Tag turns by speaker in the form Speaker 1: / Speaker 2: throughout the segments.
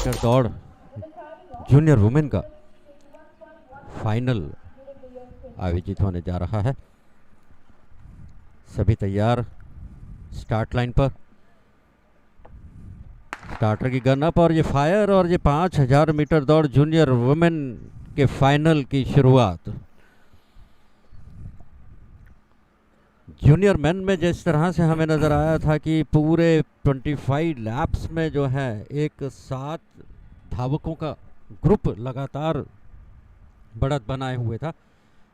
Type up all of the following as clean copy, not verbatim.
Speaker 1: Metre दौड़ junior women का final आयोजित होने जा रहा है। सभी तैयार स्टार्ट लाइन पर, स्टार्टर की गन अप और ये फायर और ये 5000 मीटर दौड़ जूनियर वुमेन के फाइनल की शुरुआत। जूनियर मेन में जिस तरह से हमें नज़र आया था कि पूरे 25 लैप्स में जो है एक 7 धावकों का ग्रुप लगातार बढ़त बनाए हुए था,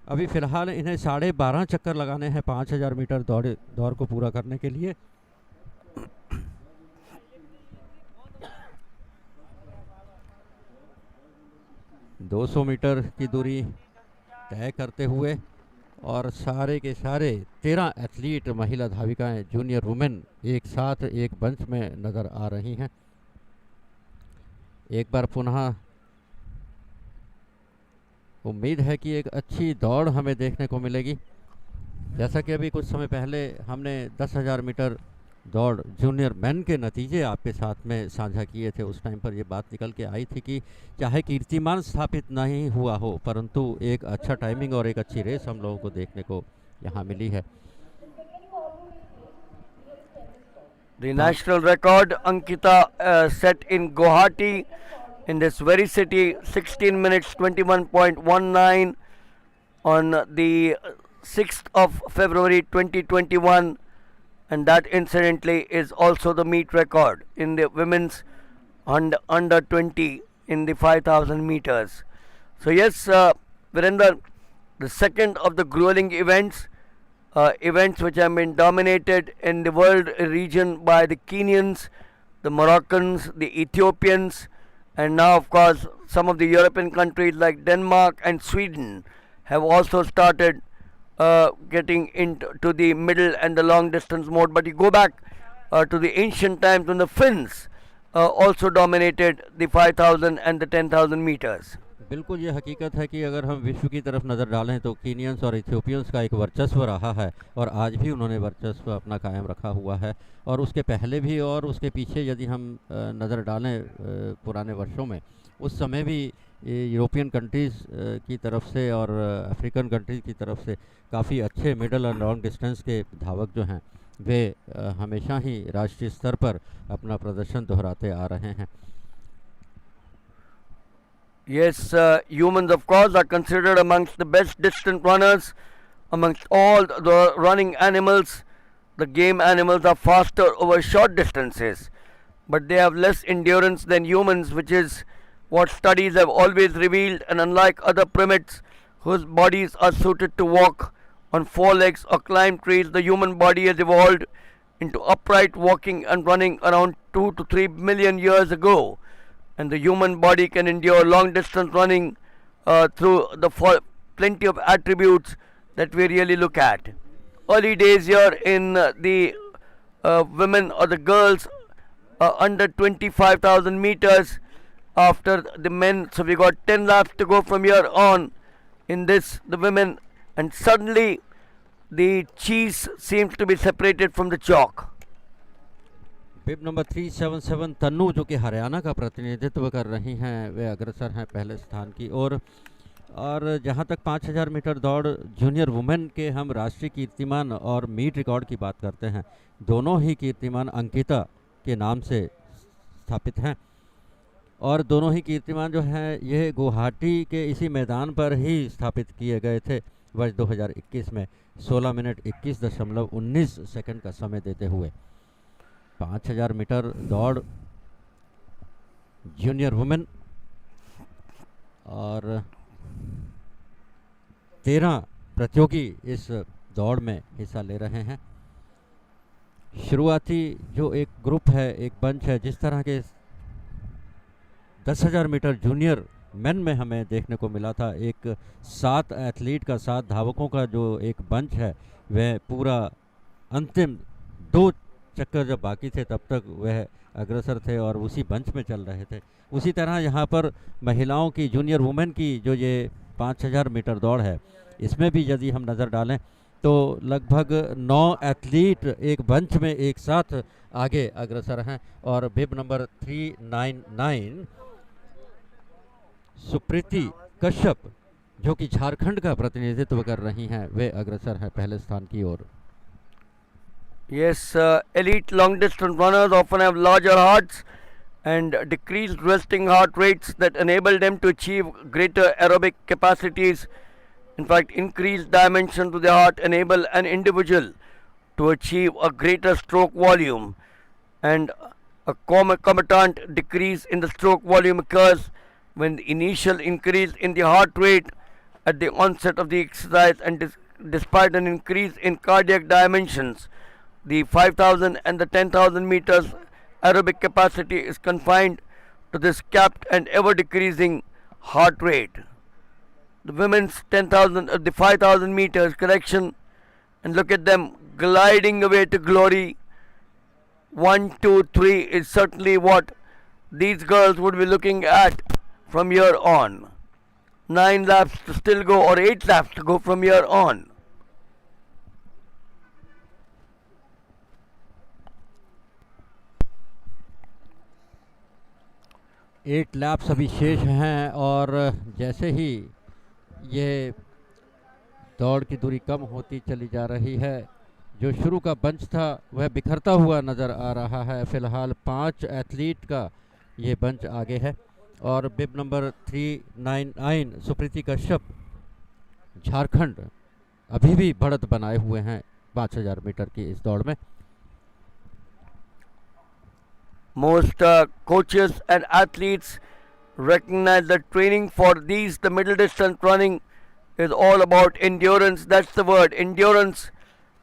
Speaker 1: अभी फ़िलहाल इन्हें 12.5 चक्कर लगाने हैं 5000 मीटर दौड़ को पूरा करने के लिए। दो 200 मीटर की दूरी तय करते हुए और सारे के सारे 13 एथलीट महिला धाविकाएं जूनियर वुमेन एक साथ एक मंच में नज़र आ रही हैं। एक बार पुनः उम्मीद है कि एक अच्छी दौड़ हमें देखने को मिलेगी। जैसा कि अभी कुछ समय पहले हमने 10,000 मीटर दौड़ जूनियर मेन के नतीजे आपके साथ में साझा किए थे, उस टाइम पर ये बात निकल के आई थी कि चाहे कीर्तिमान स्थापित नहीं हुआ हो, परंतु एक अच्छा टाइमिंग और एक अच्छी रेस हम लोगों को देखने को यहाँ मिली है।
Speaker 2: The national record Ankita set in Guwahati in this very city, 16 minutes 21.19 on the 6th of February 2021, and that incidentally is also the meet record in the women's under 20 in the 5000 meters. So yes, Virender, the second of the grueling events which have been dominated in the world region by the Kenyans, the Moroccans, the Ethiopians, and now of course some of the European countries like Denmark and Sweden have also started getting into the middle and the long distance mode. But you go back to the ancient times when the Finns also dominated the 5000 and the 10,000 meters.
Speaker 1: बिल्कुल ये हकीकत है कि अगर हम विश्व की तरफ नज़र डालें तो कीनियंस और इथियोपियंस का एक वर्चस्व रहा है और आज भी उन्होंने वर्चस्व अपना कायम रखा हुआ है। और उसके पहले भी और उसके पीछे यदि हम नज़र डालें पुराने वर्षों में, उस समय भी यूरोपियन कंट्रीज़ की तरफ से और अफ्रीकन कंट्रीज़ की तरफ से काफ़ी अच्छे मिडल और लॉन्ग डिस्टेंस के धावक जो हैं वे हमेशा ही राष्ट्रीय स्तर पर अपना प्रदर्शन दोहराते आ रहे हैं।
Speaker 2: Yes, humans of course are considered amongst the best distance runners amongst all the running animals. The game animals are faster over short distances, but they have less endurance than humans, which is what studies have always revealed. And unlike other primates whose bodies are suited to walk on 4 legs or climb trees, the human body has evolved into upright walking and running around 2 to 3 million years ago. And the human body can endure long distance running through the plenty of attributes that we really look at. Early days here in the women or the girls under 25,000 meters after the men. So we got 10 laps to go from here on in this, the women, and suddenly the cheese seems to be separated from the chalk.
Speaker 1: Bib number 377 Tannu जो कि हरियाणा का प्रतिनिधित्व कर रही हैं, वे अग्रसर हैं पहले स्थान की ओर। और जहां तक 5000 मीटर दौड़ जूनियर वुमेन के हम राष्ट्रीय कीर्तिमान और मीट रिकॉर्ड की बात करते हैं, दोनों ही कीर्तिमान अंकिता के नाम से स्थापित हैं और दोनों ही कीर्तिमान जो हैं ये गुवाहाटी के इसी मैदान पर ही स्थापित किए गए थे वर्ष 2021 में 16 मिनट 21.19 सेकंड का समय देते हुए। 5000 मीटर दौड़ जूनियर वुमेन और 13 प्रतियोगी इस दौड़ में हिस्सा ले रहे हैं। शुरुआती जो एक ग्रुप है, एक बंच है, जिस तरह के 10,000 मीटर जूनियर मेन में हमें देखने को मिला था, एक 7 एथलीट का 7 धावकों का जो एक बंच है, वह पूरा अंतिम 2 चक्कर जब बाकी थे तब तक वह अग्रसर थे और उसी बंच में चल रहे थे। उसी तरह यहाँ पर महिलाओं की जूनियर वुमेन की जो ये 5000 मीटर दौड़ है, इसमें भी यदि हम नज़र डालें तो लगभग 9 एथलीट एक बंच में एक साथ आगे अग्रसर हैं और बिब नंबर 399 सुप्रीति कश्यप जो कि झारखंड का प्रतिनिधित्व कर रही हैं, वे अग्रसर हैं पहले स्थान की ओर।
Speaker 2: Yes, elite long distance runners often have larger hearts and decreased resting heart rates that enable them to achieve greater aerobic capacities. In fact, increased dimension to the heart enable an individual to achieve a greater stroke volume, and a concomitant decrease in the stroke volume occurs when the initial increase in the heart rate at the onset of the exercise, and despite an increase in cardiac dimensions, the 5,000 and the 10,000 meters aerobic capacity is confined to this capped and ever decreasing heart rate. The women's 10,000, the 5,000 meters correction, and look at them gliding away to glory. 1, 2, 3 is certainly what these girls would be looking at from here on. 9 laps to still go, or 8 laps to go from here on.
Speaker 1: Eight laps अभी शेष हैं और जैसे ही ये दौड़ की दूरी कम होती चली जा रही है, जो शुरू का बंच था वह बिखरता हुआ नज़र आ रहा है। फ़िलहाल 5 एथलीट का ये बंच आगे है और बिब नंबर 399 सुप्रीति कश्यप झारखंड अभी भी बढ़त बनाए हुए हैं 5000 मीटर की इस दौड़ में।
Speaker 2: Most coaches and athletes recognize that training for these, the middle distance running, is all about endurance. That's the word, endurance.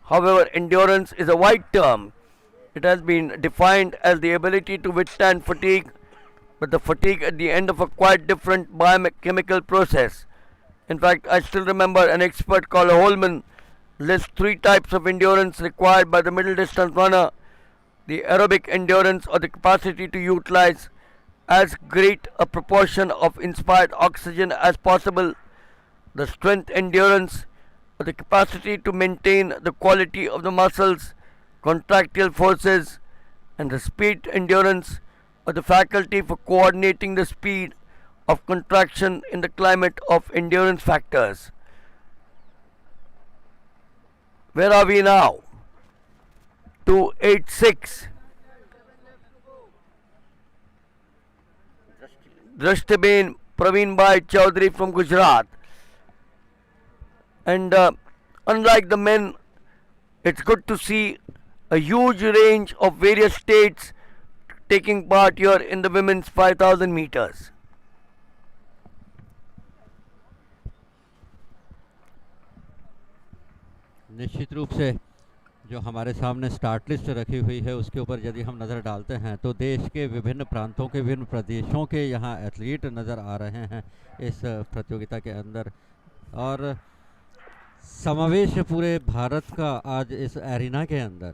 Speaker 2: However, endurance is a wide term. It has been defined as the ability to withstand fatigue, but the fatigue at the end of a quite different biochemical process. In fact, I still remember an expert called Holman lists 3 types of endurance required by the middle distance runner: the aerobic endurance, or the capacity to utilize as great a proportion of inspired oxygen as possible; the strength endurance, or the capacity to maintain the quality of the muscles, contractile forces; and the speed endurance, or the faculty for coordinating the speed of contraction in the climate of endurance factors. Where are we now? 286. Drashtiben Praveen Bhai Chaudhary from Gujarat. And unlike the men, it's good to see a huge range of various states taking part here in the women's 5,000 meters.
Speaker 1: निश्चित रूप से जो हमारे सामने start list रखी हुई है उसके ऊपर यदि हम नज़र डालते हैं तो देश के विभिन्न प्रांतों के, विभिन्न प्रदेशों के यहाँ एथलीट नज़र आ रहे हैं इस प्रतियोगिता के अंदर, और समावेश पूरे भारत का आज इस एरिना के अंदर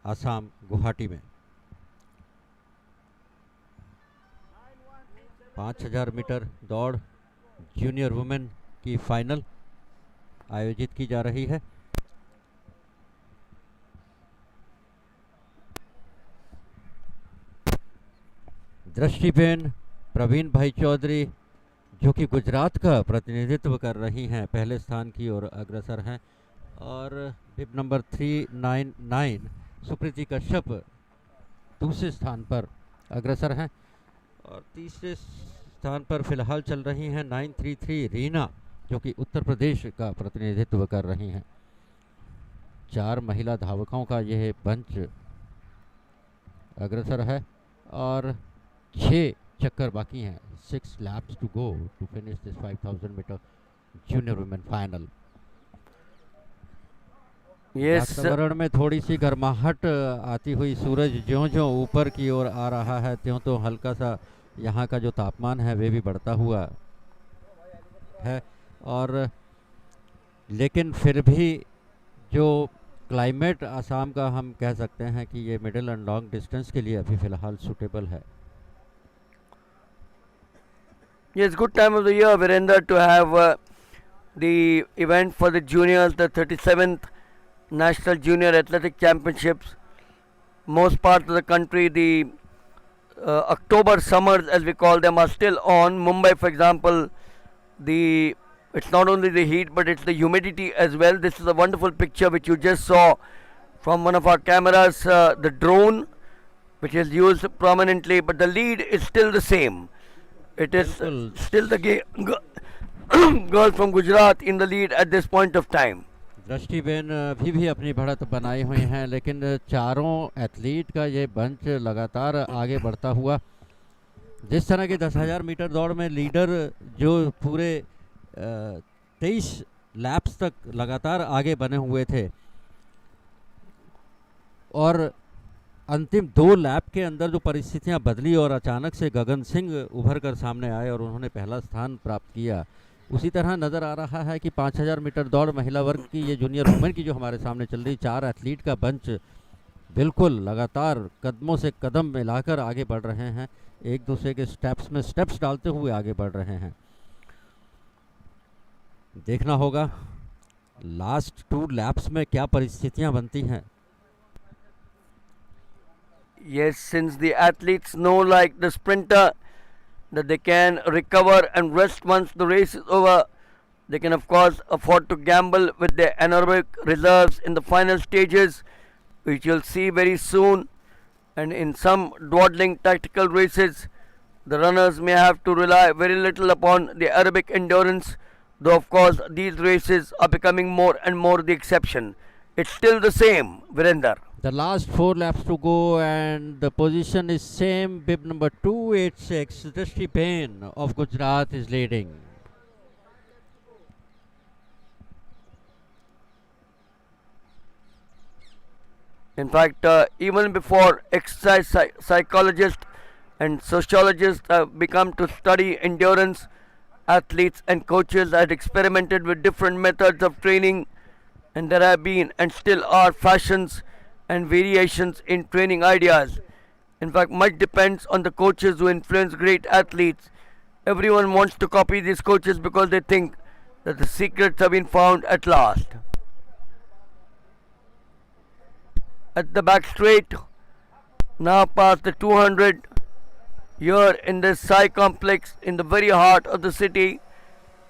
Speaker 1: आसाम गुवाहाटी में 5000 मीटर दौड़ जूनियर वुमेन की फाइनल आयोजित की जा रही है। दृष्टिबेन प्रवीण भाई चौधरी जो कि गुजरात का प्रतिनिधित्व कर रही हैं पहले स्थान की ओर अग्रसर हैं, और बिब नंबर 399 सुप्रीति कश्यप दूसरे स्थान पर अग्रसर हैं, और तीसरे स्थान पर फिलहाल चल रही हैं 933 रीना जो कि उत्तर प्रदेश का प्रतिनिधित्व कर रही हैं। 4 महिला धावकों का यह बंच अग्रसर है और 6 चक्कर बाकी हैं, 6 laps to go to finish this 5000 meter junior women final.
Speaker 2: Yes,
Speaker 1: वातावरण में थोड़ी सी गर्माहट आती हुई, सूरज ज्यों-ज्यों ऊपर की ओर आ रहा है त्यों तो हल्का सा यहाँ का जो तापमान है वे भी बढ़ता हुआ है, और लेकिन फिर भी जो क्लाइमेट आसाम का हम कह सकते हैं कि ये मिडिल एंड लॉन्ग डिस्टेंस के लिए अभी फ़िलहाल सूटेबल है।
Speaker 2: Yes, good time of the year, Virender, to have the event for the juniors, the 37th National Junior Athletic Championships. Most parts of the country, the October summers, as we call them, are still on. Mumbai, for example, it's not only the heat but it's the humidity as well. This is a wonderful picture which you just saw from one of our cameras, the drone, which is used prominently, but the lead is still the same. It is
Speaker 1: बिल्कुल
Speaker 2: still the girl from Gujarat in the lead at this point of time.
Speaker 1: दृष्टिबेन भी अपनी बढ़त बनाई हुई हैं, लेकिन चारों athlete का ये बंच लगातार आगे बढ़ता हुआ, जिस तरह की 10,000 मीटर दौड़ में लीडर जो पूरे 23 लैप्स तक लगातार आगे बने हुए थे और अंतिम 2 लैप के अंदर जो परिस्थितियां बदली और अचानक से गगन सिंह उभर कर सामने आए और उन्होंने पहला स्थान प्राप्त किया, उसी तरह नज़र आ रहा है कि 5,000 मीटर दौड़ महिला वर्ग की ये जूनियर वुमेन की जो हमारे सामने चल रही 4 एथलीट का बंच बिल्कुल लगातार कदमों से कदम मिलाकर आगे बढ़ रहे हैं, एक दूसरे के स्टेप्स में स्टेप्स डालते हुए आगे बढ़ रहे हैं। देखना होगा लास्ट 2 लैप्स में क्या परिस्थितियां बनती हैं।
Speaker 2: Yes, since the athletes know, like the sprinter, that they can recover and rest once the race is over, they can of course afford to gamble with their anaerobic reserves in the final stages, which you'll see very soon. And in some dawdling tactical races, the runners may have to rely very little upon the aerobic endurance, though of course these races are becoming more and more the exception. It's still the same, Virender.
Speaker 1: The last 4 laps to go and the position is same. Bib number 286, Drishti Bain of Gujarat is leading.
Speaker 2: In fact, even before exercise psychologists and sociologists have become to study endurance, athletes and coaches had experimented with different methods of training, and there have been and still are fashions and variations in training ideas. In fact, much depends on the coaches who influence great athletes. Everyone wants to copy these coaches because they think that the secrets have been found at last. At the back straight, now past the 200, here in this Sai complex in the very heart of the city.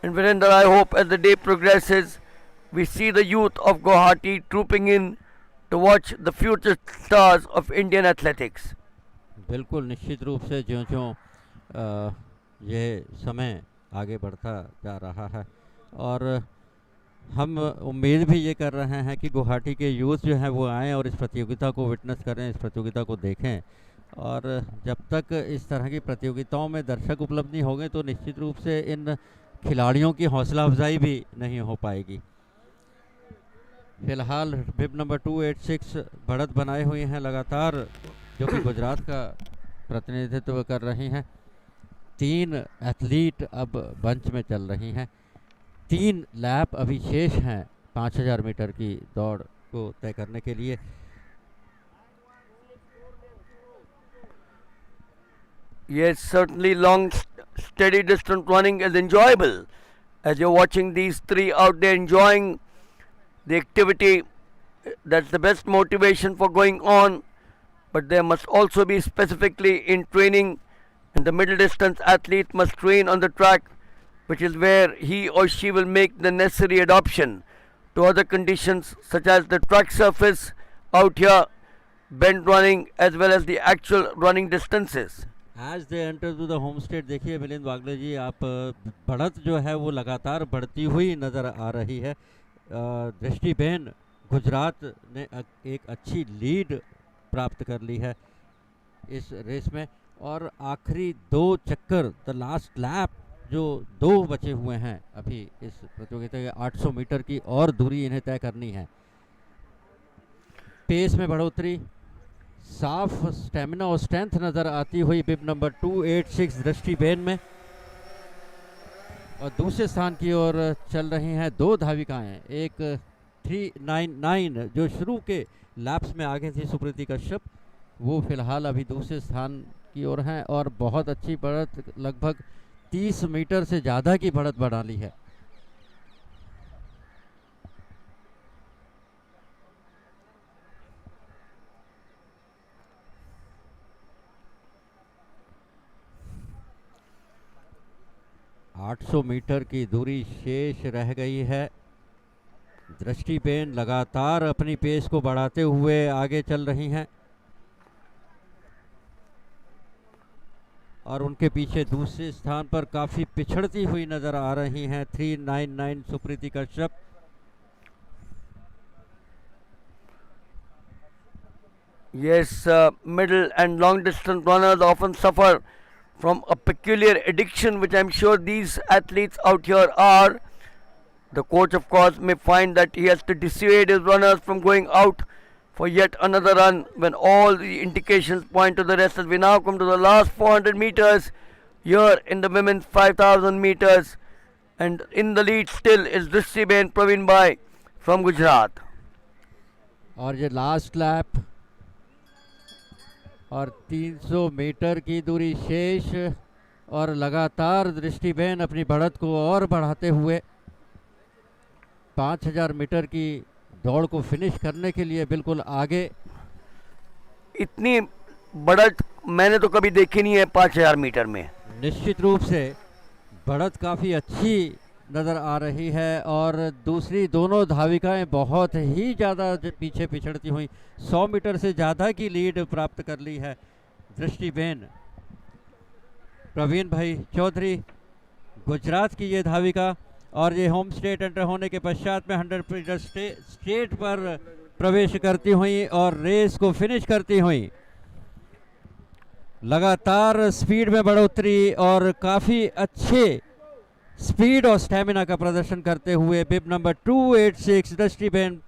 Speaker 2: And Virender, I hope as the day progresses, we see the youth of Guwahati trooping in to watch the future stars of Indian athletics.
Speaker 1: बिल्कुल निश्चित रूप से ज्यों-ज्यों ये समय आगे बढ़ता जा रहा है और हम उम्मीद भी ये कर रहे हैं कि गुवाहाटी के यूथ जो है वो आएँ और इस प्रतियोगिता को विटनेस करें, इस प्रतियोगिता को देखें। और जब तक इस तरह की प्रतियोगिताओं में दर्शक उपलब्ध नहीं होंगे तो निश्चित रूप से इन खिलाड़ियों की हौसला अफजाई भी नहीं हो पाएगी। फिलहाल बिब नंबर 286 बढ़त बनाए हुए हैं लगातार, जो कि गुजरात का प्रतिनिधित्व कर रही हैं। 3 एथलीट अब बंच में चल रही हैं। 3 लैप अभी शेष हैं 5000 मीटर की दौड़ को तय करने के लिए।
Speaker 2: Yes, certainly long, steady distance running is enjoyable. As you're watching these 3 out there enjoying the activity, that's the best motivation for going on. But there must also be specifically in training, and the middle distance athlete must train on the track, which is where he or she will make the necessary adoption to other conditions such as the track surface out here, bend running, as well as the actual running distances.
Speaker 1: As they enter to the home state, देखिए मिलिंद वागले जी, आप बढ़त जो है वो लगातार बढ़ती हुई नज़र आ रही है। दृष्टिबेन गुजरात ने एक अच्छी लीड प्राप्त कर ली है इस रेस में और आखिरी 2 चक्कर, द लास्ट लैप जो 2 बचे हुए हैं अभी इस प्रतियोगिता के 800 मीटर की और दूरी इन्हें तय करनी है। पेस में बढ़ोतरी, साफ स्टेमिना और स्ट्रेंथ नज़र आती हुई बिब नंबर 286 दृष्टिबेन में, और दूसरे स्थान की ओर चल रही हैं 2 धाविकाएं। एक 399 जो शुरू के लैप्स में आगे थी सुप्रीति कश्यप, वो फिलहाल अभी दूसरे स्थान की ओर हैं और बहुत अच्छी बढ़त, लगभग 30 मीटर से ज़्यादा की बढ़त बढ़ा ली है। 800 मीटर की दूरी शेष रह गई है। दृष्टिपेन लगातार अपनी पेस को बढ़ाते हुए आगे चल रही हैं और उनके पीछे दूसरे स्थान पर काफी पिछड़ती हुई नजर आ रही हैं 399 Supriti Kashyap.
Speaker 2: Yes, middle and long distance runners often suffer from a peculiar addiction, which I'm sure these athletes out here are. The coach, of course, may find that he has to dissuade his runners from going out for yet another run when all the indications point to the rest. As we now come to the last 400 meters here in the women's 5000 meters, and in the lead still is Drishiben Praveen Bhai from Gujarat.
Speaker 1: और ये last lap और 300 metre की दूरी शेष और लगातार दृष्टिबेन अपनी बढ़त को और बढ़ाते हुए 5000 मीटर की दौड़ को फिनिश करने के लिए बिल्कुल आगे।
Speaker 2: इतनी बढ़त मैंने तो कभी देखी नहीं है 5000 मीटर में।
Speaker 1: निश्चित रूप से बढ़त काफ़ी अच्छी नज़र आ रही है और दूसरी दोनों धाविकाएं बहुत ही ज़्यादा पीछे पिछड़ती हुई 100 मीटर से ज़्यादा की लीड प्राप्त कर ली है दृष्टिबेन। प्रवीण भाई चौधरी गुजरात की ये धाविका और ये होम स्टेट एंटर होने के पश्चात में 100 मीटर स्टेट पर प्रवेश करती हुई और रेस को फिनिश करती हुई लगातार स्पीड में बढ़ोतरी और काफ़ी अच्छे स्पीड और स्टैमिना का प्रदर्शन करते हुए बिब नंबर 286 दृष्टिबेन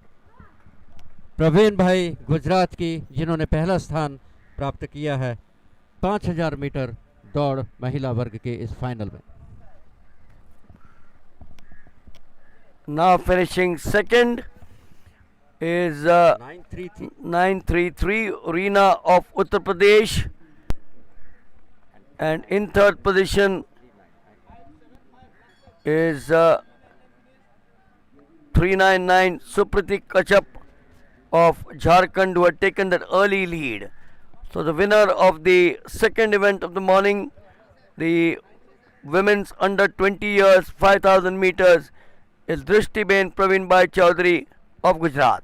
Speaker 1: प्रवीण भाई गुजरात की, जिन्होंने पहला स्थान प्राप्त किया है 5000 मीटर दौड़ महिला वर्ग के इस फाइनल में।
Speaker 2: Now finishing second is 933 Reena of Uttar Pradesh, and in third position is 399 Supriti Kachap of Jharkhand, who had taken that early lead. So the winner of the second event of the morning, the women's under 20 years 5000 meters, is Drishiben Praveen Bhai Chaudhary of Gujarat.